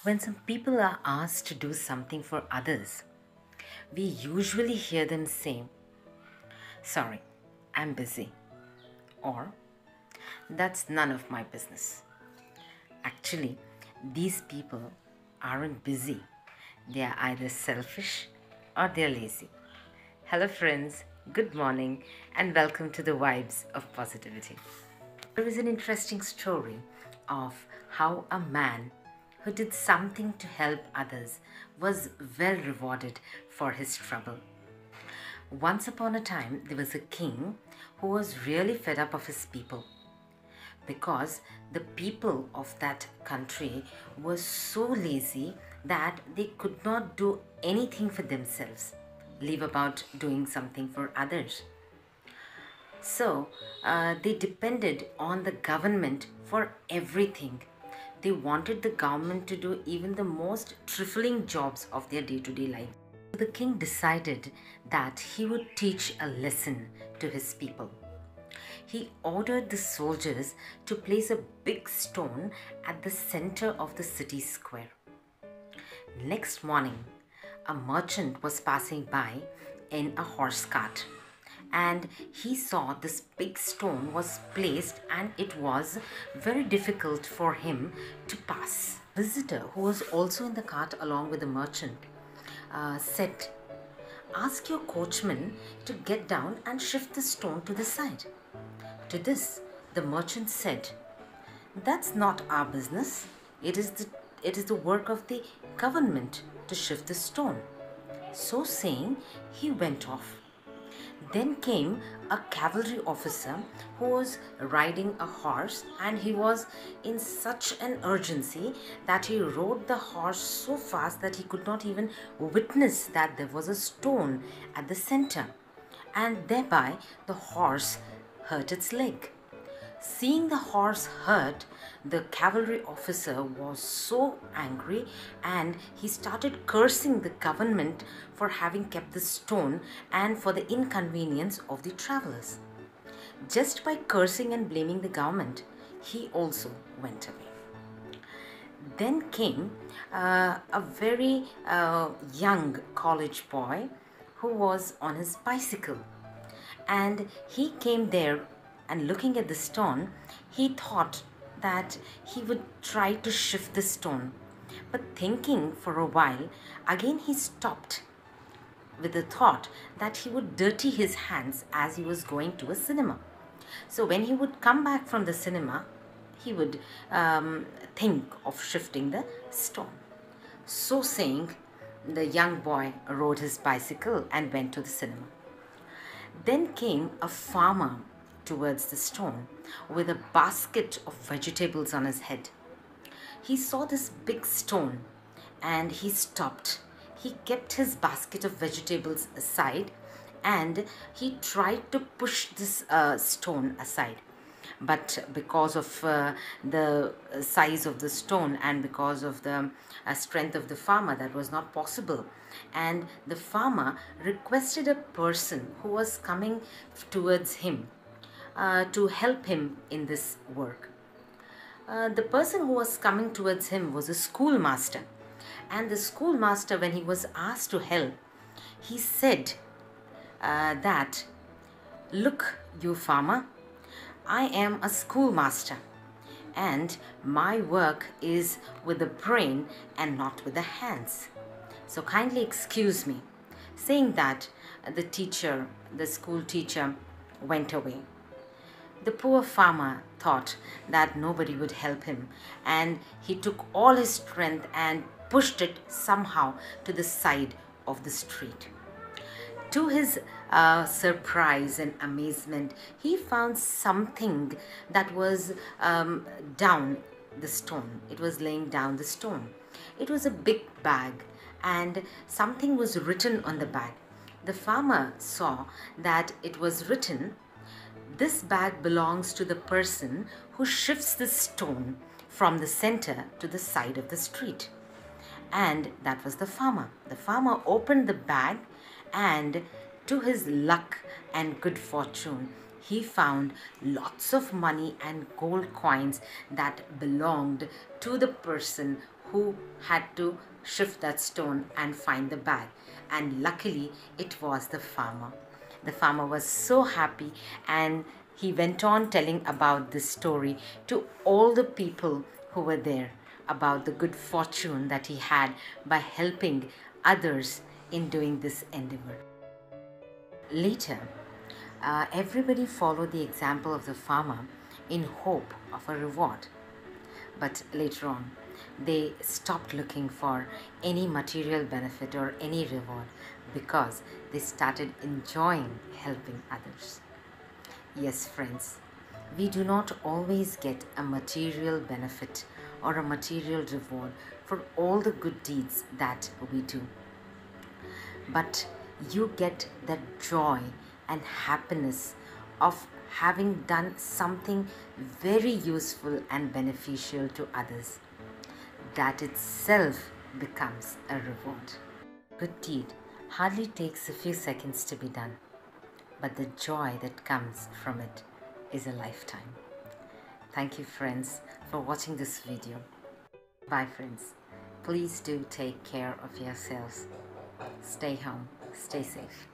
When some people are asked to do something for others, we usually hear them say, "Sorry, I'm busy," or "That's none of my business." Actually, these people aren't busy. They are either selfish or they're lazy. Hello, friends. Good morning, and welcome to the Vibes of Positivity. There is an interesting story of how a man who did something to help others was well rewarded for his trouble. Once upon a time, there was a king who was really fed up of his people because the people of that country were so lazy that they could not do anything for themselves, leave about doing something for others. So they depended on the government for everything. They wanted the government to do even the most trifling jobs of their day to day life. The king decided that he would teach a lesson to his people. He ordered the soldiers to place a big stone at the center of the city square. Next morning, a merchant was passing by in a horse cart, and he saw this big stone was placed and it was very difficult for him to pass. The visitor, who was also in the cart along with the merchant, said, "Ask your coachman to get down and shift the stone to the side." To this, the merchant said, "That's not our business. It is the work of the government to shift the stone." So saying, he went off. Then came a cavalry officer who was riding a horse, and he was in such an urgency that he rode the horse so fast that he could not even witness that there was a stone at the center, and thereby the horse hurt its leg. Seeing the horse hurt, the cavalry officer was so angry and he started cursing the government for having kept the stone and for the inconvenience of the travelers. Just by cursing and blaming the government, he also went away. Then came a very young college boy who was on his bicycle, and he came there, and looking at the stone, he thought that he would try to shift the stone. But thinking for a while, again he stopped with the thought that he would dirty his hands as he was going to a cinema. So when he would come back from the cinema, he would think of shifting the stone. So saying, the young boy rode his bicycle and went to the cinema. Then came a farmer towards the stone with a basket of vegetables on his head. He saw this big stone and he stopped. He kept his basket of vegetables aside and he tried to push this stone aside. But because of the size of the stone and because of the strength of the farmer, that was not possible. And the farmer requested a person who was coming towards him to help him in this work. The person who was coming towards him was a schoolmaster. And the schoolmaster, when he was asked to help, he said that, "Look, you farmer, I am a schoolmaster and my work is with the brain and not with the hands. So kindly excuse me." Saying that, the school teacher, went away. The poor farmer thought that nobody would help him, and he took all his strength and pushed it somehow to the side of the street. To his surprise and amazement, he found something that was down the stone. It was laying down the stone. It was a big bag, and something was written on the bag. The farmer saw that it was written, "This bag belongs to the person who shifts the stone from the center to the side of the street." And that was the farmer. The farmer opened the bag, and to his luck and good fortune, he found lots of money and gold coins that belonged to the person who had to shift that stone and find the bag. And luckily, it was the farmer. The farmer was so happy, and he went on telling about this story to all the people who were there, about the good fortune that he had by helping others in doing this endeavor. Later, everybody followed the example of the farmer in hope of a reward. But later on, they stopped looking for any material benefit or any reward because they started enjoying helping others. Yes, friends, we do not always get a material benefit or a material reward for all the good deeds that we do. But you get that joy and happiness of having done something very useful and beneficial to others. That itself becomes a reward. Good deed hardly takes a few seconds to be done, but the joy that comes from it is a lifetime. Thank you, friends, for watching this video. Bye, friends. Please do take care of yourselves. Stay home, stay safe.